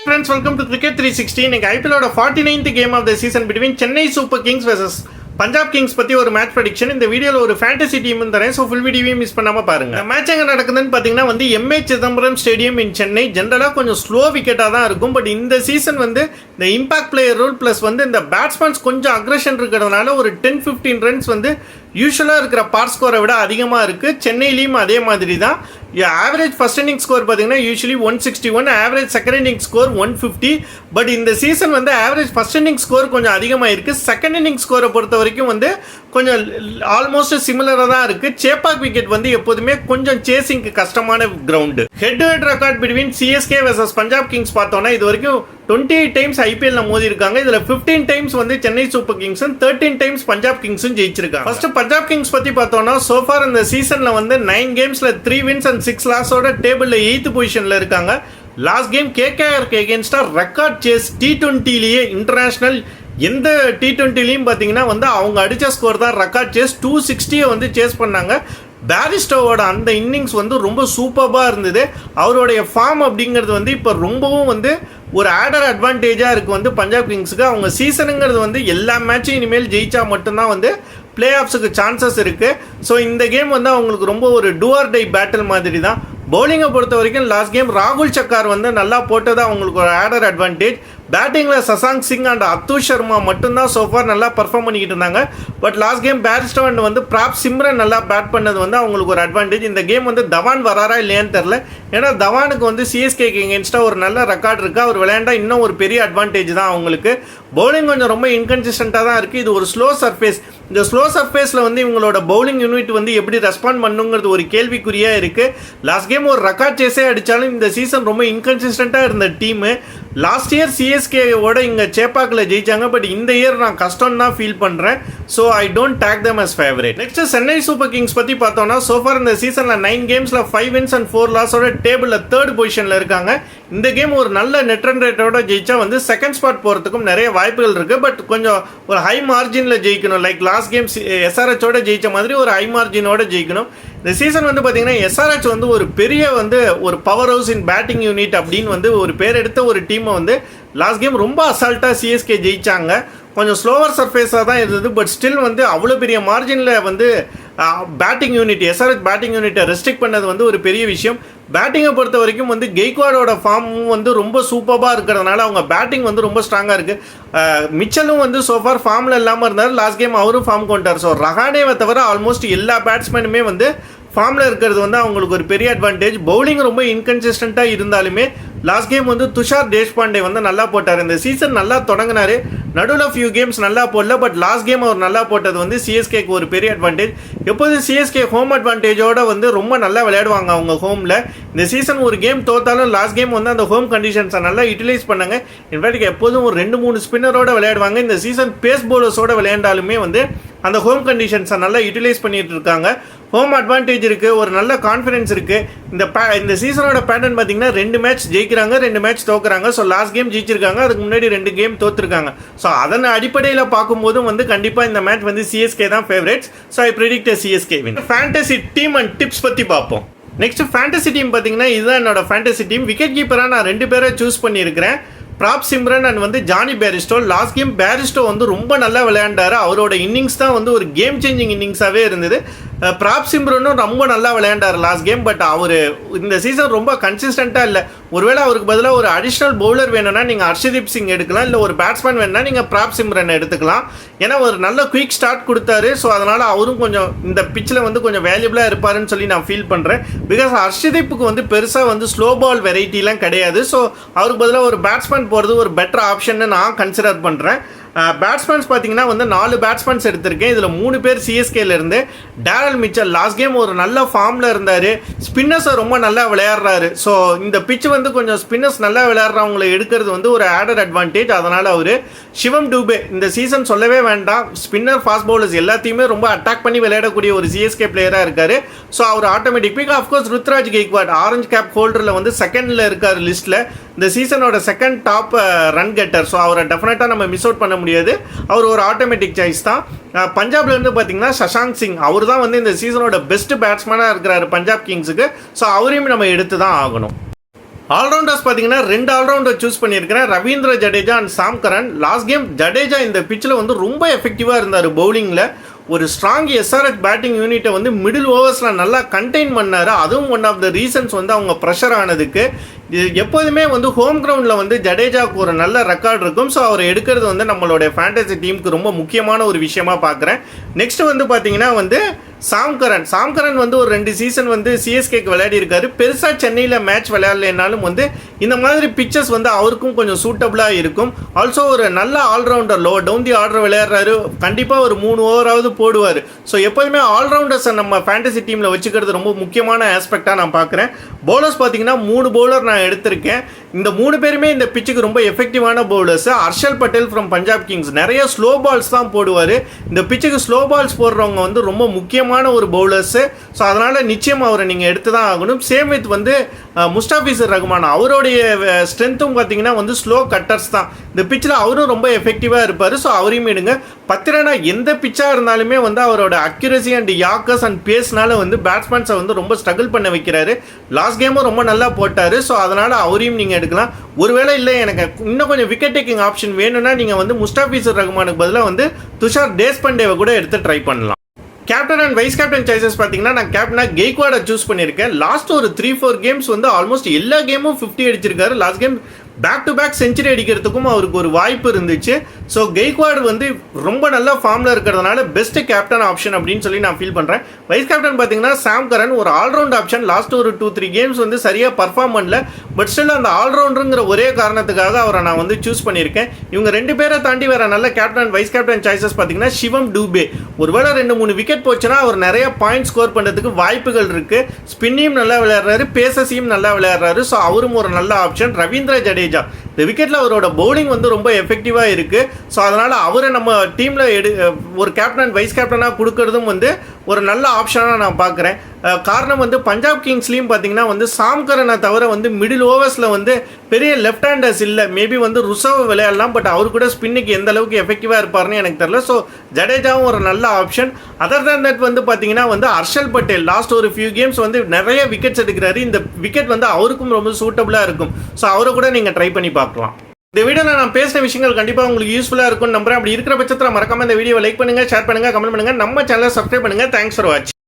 friends, welcome to Cricket 360. இன்னைக்கு ஐபிஎல்லோட 49th game of the season between Chennai Super Kings versus Punjab Kings பற்றி ஒரு match prediction. இந்த வீடியோவில் ஒரு ஃபேண்டசி டீம் தரேன். ஸோ ஃபுல் வீடியோவையும் மிஸ் பண்ணாமல் பாருங்கள். மேட்ச் எங்கே நடக்குதுன்னு பார்த்தீங்கன்னா வந்து MA Chidambaram stadium in Chennai. ஜென்ரலாக கொஞ்சம் ஸ்லோ விக்கெட்டாக தான் இருக்கும். பட் இந்த சீசன் வந்து இந்த இம்பாக்ட் பிளேயர் ரூல் ப்ளஸ் வந்து இந்த பேட்ஸ்மேன்ஸ் கொஞ்சம் அக்ரெஷன் இருக்கிறதுனால ஒரு 10-15 ரன்ஸ் வந்து யூஸ்வலாக இருக்கிற பார்ட் ஸ்கோரை விட அதிகமாக இருக்குது. சென்னையிலையும் அதே மாதிரி தான். ஆவரேஜ் ஃபர்ஸ்ட் இன்னிங் ஸ்கோர் பார்த்தீங்கன்னா usually 161, average second inning score 150. But இந்த சீசன் வந்து ஆவரேஜ் ஃபர்ஸ்ட் இன்னிங் ஸ்கோர் கொஞ்சம் அதிகமாக இருக்குது. செகண்ட் இன்னிங் ஸ்கோரை பொறுத்த வரைக்கும் வந்து கொஞ்சம் ஆல்மோஸ்ட் சிமிலராக தான் இருக்குது. சேப்பாக் விக்கெட் வந்து எப்போதுமே கொஞ்சம் சேசிங்க்கு கஷ்டமான ground. Head to head record between CSK versus Punjab Kings பார்த்தோன்னா இது வரைக்கும் 28 டைம்ஸ் ஐபிஎல்ல மோதி இருக்காங்க. இதில் 15 டைம்ஸ் வந்து சென்னை சூப்பர் கிங்ஸும் 13 டைம்ஸ் பஞ்சாப் கிங்ஸும் ஜெயிச்சிருக்காங்க. ஃபர்ஸ்ட் பஞ்சாப் கிங்ஸ் பற்றி பார்த்தோம்னா சோஃபார் இந்த சீசனில் வந்து 9 கேம்ஸில் 3 wins and 6 losஸோட டேபிளில் 8th பொசிஷனில் இருக்காங்க. லாஸ்ட் கேம் கேகேஆருக்கு எகென்ஸ்டாக ரெக்கார்ட் சேஸ் T20லேயே இன்டர்நேஷனல் எந்த T20லையும் பார்த்தீங்கன்னா வந்து அவங்க அடித்த ஸ்கோர் தான் ரெக்கார்ட் சேஸ். 260 வந்து சேஸ் பண்ணாங்க. பேரிஸ்டோவோட அந்த இன்னிங்ஸ் வந்து ரொம்ப சூப்பராக இருந்தது. அவருடைய ஃபார்ம் அப்படிங்கிறது வந்து இப்போ ரொம்பவும் வந்து ஒரு ஆடர் அட்வான்டேஜாக இருக்குது வந்து பஞ்சாப் கிங்ஸுக்கு. அவங்க சீசனுங்கிறது வந்து எல்லா மேட்சும் இனிமேல் ஜெயிச்சா மட்டும்தான் வந்து பிளே ஆஃப்ஸுக்கு சான்சஸ் இருக்குது. ஸோ இந்த கேம் வந்து அவங்களுக்கு ரொம்ப ஒரு டூ ஆர் டை பேட்டில் மாதிரி தான். பவுலிங்கை பொறுத்த வரைக்கும் லாஸ்ட் கேம் ராகுல் சக்கார் வந்து நல்லா போட்டது அவங்களுக்கு ஒரு ஆடர் அட்வான்டேஜ். பேட்டிங்கில் சசாங்க் சிங் அண்ட் அத்துஷ் சர்மா மட்டும்தான் சோஃபார் நல்லா பர்ஃபார்ம் பண்ணிக்கிட்டு இருந்தாங்க. But last game Bairstow and வந்து பிராப் சிம்ரன் நல்லா பேட் பண்ணது வந்து அவங்களுக்கு ஒரு அட்வான்டேஜ். இந்த கேம் வந்து தவான் வராரா இல்லையான்னு தெரில. ஏன்னா தவானுக்கு வந்து சிஎஸ்கேக்கு எகென்ஸ்டாக ஒரு நல்ல ரெக்கார்ட் இருக்குது. அவர் விளையாண்டா இன்னும் ஒரு பெரிய அட்வான்டேஜ் தான் அவங்களுக்கு. பவுலிங் கொஞ்சம் ரொம்ப இன்கன்சிஸ்டண்ட்டாக தான் இருக்குது. இது ஒரு ஸ்லோ சர்ஃபேஸ். இந்த ஸ்லோ சர்ஃபேஸில் வந்து இவங்களோட பவுலிங் யூனிட் வந்து எப்படி ரெஸ்பாண்ட் பண்ணுங்கிறது ஒரு கேள்விக்குறியாக இருக்குது. லாஸ்ட் கேம் ஒரு ரெக்கார்ட் சேஸே அடித்தாலும் இந்த சீசன் ரொம்ப இன்கன்சிஸ்டண்ட்டாக இருந்த டீமு. லாஸ்ட் இயர் சிஎஸ்கேவோட இங்கே சேப்பாக்கில் ஜெயிச்சாங்க. பட் இந்த இயர் நான் கஷ்டம் தான் ஃபீல் பண்ணுறேன். So I don't take them as favourite. Next Chennai super kings பற்றி பார்த்தோம்னா சோஃபார் இந்த சீசனில் 9 கேம்ஸில் 5 wins and 4 losஸோட டேபிளில் 3rd பொசிஷனில் இருக்காங்க. இந்த கேம் ஒரு நல்ல நெட் ரன் ரேட்டோட ஜெயிச்சா வந்து செகண்ட் ஸ்பாட் போகிறதுக்கும் நிறைய வாய்ப்புகள் இருக்குது. பட் கொஞ்சம் ஒரு ஹை மார்ஜினில் ஜெயிக்கணும். லைக் லாஸ்ட் கேம் எஸ்ஆர்ஹெச்சோட ஜெயிச்ச மாதிரி ஒரு ஹை மார்ஜினோட ஜெயிக்கணும். இந்த சீசன் வந்து பார்த்தீங்கன்னா எஸ்ஆர்ஹெச் வந்து ஒரு பெரிய வந்து ஒரு power house in batting unit அப்படின்னு வந்து ஒரு பேர் எடுத்த ஒரு டீமை வந்து லாஸ்ட் கேம் ரொம்ப அசால்ட்டாக சிஎஸ்கே ஜெயிச்சாங்க. கொஞ்சம் ஸ்லோவர் சர்ஃபேஸாக தான் இருந்தது. பட் ஸ்டில் வந்து அவ்வளோ பெரிய மார்ஜினில் வந்து பேட்டிங் யூனிட் எஸ்ஆர்ஹெச் பேட்டிங் யூனிட்டை ரெஸ்ட்ரிக்ட் பண்ணது வந்து ஒரு பெரிய விஷயம். பேட்டிங்கை பொறுத்த வரைக்கும் வந்து கெய்க்வாடோட ஃபார்மும் வந்து ரொம்ப சூப்பராக இருக்கிறதுனால அவங்க பேட்டிங் வந்து ரொம்ப ஸ்ட்ராங்காக இருக்குது. மிச்சலும் வந்து சோஃபார் ஃபார்மில் இல்லாமல் இருந்தார். லாஸ்ட் கேம் அவரும் ஃபார்ம் கொண்டார். ஸோ ரஹானேவை தவிர ஆல்மோஸ்ட் எல்லா பேட்ஸ்மேனுமே வந்து ஃபார்மில் இருக்கிறது வந்து அவங்களுக்கு ஒரு பெரிய அட்வான்டேஜ். பவுலிங் ரொம்ப இன்கன்சிஸ்டண்ட்டாக இருந்தாலுமே லாஸ்ட் கேம் வந்து துஷார் தேஷ்பாண்டே வந்து நல்லா போட்டார். இந்த சீசன் நல்லா தொடங்கினார். நடுவில் ஃபியூ கேம்ஸ் நல்லா போடல. பட் லாஸ்ட் கேம் அவர் நல்லா போட்டது வந்து சிஎஸ்கேக்கு ஒரு பெரிய அட்வான்டேஜ். எப்போதும் சிஎஸ்கே ஹோம் அட்வான்டேஜோட வந்து ரொம்ப நல்லா விளையாடுவாங்க அவங்க ஹோமில். இந்த சீசன் ஒரு கேம் தோத்தாலும் லாஸ்ட் கேம் வந்து அந்த ஹோம் கண்டிஷன்ஸை நல்லா யூட்டிலைஸ் பண்ணாங்க. இன்ஃபேக்ட் எப்போதும் ஒரு 2-3 ஸ்பின்னரோட விளையாடுவாங்க. இந்த சீசன் பேஸ் பவுலர்ஸோட விளையாண்டாலுமே வந்து அந்த ஹோம் கண்டிஷன்ஸை நல்லா யூட்டிலைஸ் பண்ணிட்டு இருக்காங்க. ஹோம் அட்வான்டேஜ் இருக்குது. ஒரு நல்ல கான்ஃபிடன்ஸ் இருக்குது. இந்த சீசனோட பேட்டர்ன் பார்த்தீங்கன்னா 2 மேட்ச் ஜெயிக்கிறாங்க, 2 மேட்ச் தோக்குறாங்க. ஸோ லாஸ்ட் கேம் ஜெயிச்சிருக்காங்க, அதுக்கு முன்னாடி 2 கேம் தோத்துருக்காங்க. ஸோ அதன் அடிப்படையில் பார்க்கும்போதும் வந்து கண்டிப்பாக இந்த மேட்ச் வந்து சிஎஸ்கே தான் favourites. So I predict CSK win. Fantasy team and tips பற்றி பார்ப்போம். நெக்ஸ்ட் ஃபேண்டசி டீம் பார்த்தீங்கன்னா இதுதான் என்னோட ஃபேண்டசி டீம். விக்கெட் கீப்பராக நான் 2 பேரை சூஸ் பண்ணியிருக்கிறேன். பிராப் சிம்ரன் அண்ட் வந்து Jonny Bairstow. Last game Bairstow வந்து ரொம்ப நல்லா விளையாண்டாரு. அவரோட இன்னிங்ஸ் தான் வந்து ஒரு கேம் சேஞ்சிங் இன்னிங்ஸாகவே இருந்தது. பிராப் சிம்ரனும் ரொம்ப நல்லா விளையாண்டார் லாஸ்ட் கேம். பட் அவர் இந்த சீசன் ரொம்ப கன்சிஸ்டண்ட்டாக இல்லை. ஒருவேளை அவருக்கு பதிலாக ஒரு அடிஷ்னல் பவுலர் வேணும்னா நீங்கள் ஹர்ஷதீப் சிங் எடுக்கலாம். இல்லை ஒரு பேட்ஸ்மேன் வேணும்னா நீங்கள் பிராப் சிம்ரன் எடுத்துக்கலாம். ஏன்னா ஒரு நல்ல குயிக் ஸ்டார்ட் கொடுத்தாரு. ஸோ அதனால் அவரும் கொஞ்சம் இந்த பிச்சில் வந்து கொஞ்சம் வேல்யூபிளாக இருப்பாருன்னு சொல்லி நான் ஃபீல் பண்ணுறேன். பிகாஸ் ஹர்ஷதீப்புக்கு வந்து பெருசாக வந்து ஸ்லோ பால் வெரைட்டிலாம் கிடையாது. ஸோ அவருக்கு பதிலாக ஒரு பேட்ஸ்மேன் போகிறது ஒரு பெட்டர் ஆப்ஷன்னு நான் கன்சிடர் பண்ணுறேன். பேட்ஸ்மேன்ஸ் பார்த்தீங்கன்னா வந்து 4 பேட்ஸ்மேன்ஸ் எடுத்திருக்கேன். இதில் 3 பேர் சிஎஸ்கேலேருந்து. டேரல் மிச்சல் லாஸ்ட் கேம் ஒரு நல்ல ஃபார்மில் இருந்தார். ஸ்பின்னர்ஸை ரொம்ப நல்லா விளையாடுறாரு. ஸோ இந்த பிச் வந்து கொஞ்சம் ஸ்பின்னர்ஸ் நல்லா விளையாடுறவங்களை எடுக்கிறது வந்து ஒரு ஆடட் அட்வான்டேஜ். அதனால் அவர் சிவம் டூபே இந்த சீசன் சொல்லவே வேண்டாம். ஸ்பின்னர் ஃபாஸ்ட் பவுலர்ஸ் எல்லாத்தையுமே ரொம்ப அட்டாக் பண்ணி விளையாடக்கூடிய ஒரு சிஎஸ்கே பிளேயராக இருக்கார். ஸோ அவர் automatic pick. Of course Ruturaj Gaikwad orange cap ஹோல்டரில் வந்து செகண்டில் இருக்கார் லிஸ்ட்டில். இந்த சீசனோட second top run getter. So அவரை டெஃபினட்டாக நம்ம மிஸ் அவுட் பண்ண முடியாது. அவர் ஒரு ஆட்டோமேட்டிக் சாய்ஸ் தான். பஞ்சாப்ல இருந்து பார்த்தீங்கன்னா சசாங்க் சிங் அவர் தான் வந்து இந்த சீசனோட பெஸ்ட் பேட்ஸ்மேனாக இருக்கிறாரு பஞ்சாப் கிங்ஸுக்கு. ஸோ அவரையும் நம்ம எடுத்து தான் ஆகணும். ஆல்ரவுண்டர்ஸ் பார்த்தீங்கன்னா 2 ஆல்ரவுண்டர் சூஸ் பண்ணியிருக்கிறேன், Ravindra Jadeja and Sam Curran. Last game Jadeja இந்த பிச்சில் வந்து ரொம்ப எஃபெக்டிவாக இருந்தார் பவுலிங்கில். ஒரு ஸ்ட்ராங் எஸ்ஆர்எச் பேட்டிங் யூனிட்டை வந்து மிடில் ஓவர்ஸில் நல்லா கண்டெயின் பண்ணார். அதுவும் ஒன் ஆஃப் த ரீசன்ஸ் வந்து அவங்க ப்ரெஷர் ஆனதுக்கு. எப்போதுமே வந்து ஹோம் கிரவுண்டில் வந்து ஜடேஜாவுக்கு ஒரு நல்ல ரெக்கார்ட் இருக்கும். ஸோ அவர் எடுக்கிறது வந்து நம்மளுடைய ஃபேண்டசி டீமுக்கு ரொம்ப முக்கியமான ஒரு விஷயமா பார்க்குறேன். நெக்ஸ்ட் வந்து பார்த்தீங்கன்னா வந்து சாம் கரன் வந்து ஒரு 2 சீசன் வந்து சிஎஸ்கேக்கு விளையாடி இருக்காரு. பெருசாக சென்னையில் மேட்ச் விளையாடலைனாலும் வந்து இந்த மாதிரி பிச்சர்ஸ் வந்து அவருக்கும் கொஞ்சம் சூட்டபுளாக இருக்கும். ஆல்சோ ஒரு நல்ல all-rounder, low down the order விளையாடுறாரு, கண்டிப்பாக ஒரு 3 ஓவராவது போடுவார். ஸோ எப்போதுமே ஆல்ரவுண்டர்ஸை நம்ம ஃபேண்டசி டீமில் வச்சுக்கிறது ரொம்ப முக்கியமான ஆஸ்பெக்டாக நான் பார்க்குறேன். பவுலர்ஸ் பார்த்தீங்கன்னா 3 பவுலர் நான் எடுத்திருக்கேன். இந்த 3 பேருமே இந்த பிச்சுக்கு ரொம்ப எஃபெக்டிவான bowlers. Harshal Patel from Punjab kings நிறைய ஸ்லோ பால்ஸ் தான் போடுவார். இந்த பிச்சுக்கு ஸ்லோ பால்ஸ் போடுறவங்க வந்து ரொம்ப முக்கியமான ஒரு பவுலர்ஸு. ஸோ அதனால் நிச்சயம் அவரை நீங்கள் எடுத்து தான் ஆகணும். சேம் வித் வந்து முஸ்டாஃபிசர் ரஹ்மான், அவருடைய ஸ்ட்ரென்த்தும் பார்த்தீங்கன்னா வந்து ஸ்லோ கட்டர்ஸ் தான். இந்த பிச்சில் அவரும் ரொம்ப எஃபெக்டிவாக இருப்பார். ஸோ அவரையும் எடுங்க. பத்திரனா எந்த பிச்சாக இருந்தாலுமே வந்து அவரோட அக்யூரசி அண்ட் யாக்கர்ஸ் அண்ட் பேஸ்னால வந்து பேட்ஸ்மேன்ஸை வந்து ரொம்ப ஸ்ட்ரகிள் பண்ண வைக்கிறாரு. லாஸ்ட் கேமும் ரொம்ப நல்லா போட்டார். ஸோ அதனால் அவரையும் நீங்கள் எடுக்கலாம். ஒருவேளை இல்லை எனக்கு இன்னும் கொஞ்சம் விக்கெட் டேக்கிங் ஆப்ஷன் வேணும்னா நீங்கள் வந்து முஸ்டாஃபிசர் ரஹ்மானுக்கு பதிலாக வந்து துஷார் தேஷ்பண்டேவை கூட எடுத்து ட்ரை பண்ணலாம். Captain and vice captain choices பார்த்தீங்கன்னா நான் கேப்டனாக கெய்க்வாடை சூஸ் பண்ணியிருக்கேன். லாஸ்ட் ஒரு 3-4 கேம்ஸ் வந்து ஆல்மோஸ்ட் எல்லா கேமும் 50 அடிச்சிருக்காரு. Last game back to back century அடிக்கிறதுக்கும் அவருக்கு ஒரு வாய்ப்பு இருந்துச்சு. ஸோ கெய்க்வாட் வந்து ரொம்ப நல்ல ஃபார்மில் இருக்கிறதுனால பெஸ்ட் கேப்டன் ஆப்ஷன் அப்படின்னு சொல்லி நான் ஃபீல் பண்ணுறேன். வைஸ் கேப்டன் பார்த்தீங்கன்னா சாம் கரன் ஒரு ஆல்ரவுண்ட் ஆப்ஷன். லாஸ்ட் ஒரு 2-3 கேம்ஸ் வந்து சரியாக பர்ஃபார்ம் பண்ணல. பட் ஸ்டில் அந்த ஆல்ரவுண்டருங்கிற ஒரே காரணத்துக்காக அவரை நான் வந்து சூஸ் பண்ணியிருக்கேன். இவங்க 2 பேரை தாண்டி வேறு நல்ல கேப்டன் வைஸ் கேப்டன் சாய்ஸஸ் பார்த்தீங்கன்னா சிவம் டூபே. ஒருவேளை 2-3 விக்கெட் போச்சுன்னா அவர் நிறைய பாயிண்ட் ஸ்கோர் பண்ணுறதுக்கு வாய்ப்புகள் இருக்குது. ஸ்பின்னையும் நல்லா விளையாடுறாரு, பேசஸையும் நல்லா விளையாடுறாரு. ஸோ அவரும் ஒரு நல்ல ஆப்ஷன். ரவீந்திர ஜடேஜா இந்த விக்கெட்டில் அவரோட பவுலிங் வந்து ரொம்ப எஃபெக்டிவாக இருக்குது. ஸோ அதனால் அவரை நம்ம டீமில் ஒரு கேப்டன் வைஸ் கேப்டனாக கொடுக்கறதும் வந்து ஒரு நல்ல ஆப்ஷனாக நான் பார்க்குறேன். காரணம் வந்து பஞ்சாப் கிங்ஸ்லேயும் பார்த்தீங்கன்னா வந்து சாம் கரனை தவிர வந்து மிடில் ஓவர்ஸில் வந்து பெரிய லெஃப்ட் ஹேண்டர்ஸ் இல்லை. மேபி வந்து ருசவ் விளையாடலாம், பட் அவர் கூட ஸ்பின்னுக்கு எந்த அளவுக்கு எஃபெக்டிவாக இருப்பார்னு எனக்கு தெரியல. ஸோ ஜடேஜாவும் ஒரு நல்ல ஆப்ஷன். அதர் தேன் தட் வந்து பார்த்தீங்கன்னா வந்து ஹர்ஷல் பட்டேல் லாஸ்ட் ஒரு ஃபியூ கேம்ஸ் வந்து நிறைய விக்கெட்ஸ் எடுக்கிறாரு. இந்த விக்கெட் வந்து அவருக்கும் ரொம்ப சூட்டபுளாக இருக்கும். ஸோ அவரை கூட நீங்கள் ட்ரை பண்ணி பார்க்கலாம். இந்த வீடியோவில் நான் பேசின விஷயங்கள் கண்டிப்பாக உங்களுக்கு யூஸ்ஃபுல்லாக இருக்கும்னு நம்புறேன். அப்படி இருக்கிற பட்சத்தில் மறக்காம இந்த வீடியோவை லைக் பண்ணுங்கள், ஷேர் பண்ணுங்கள், கமெண்ட் பண்ணுங்கள், நம்ம சேனலை சப்ஸ்கிரைப் பண்ணுங்கள். தேங்க்ஸ் ஃபார் வாட்சிங்.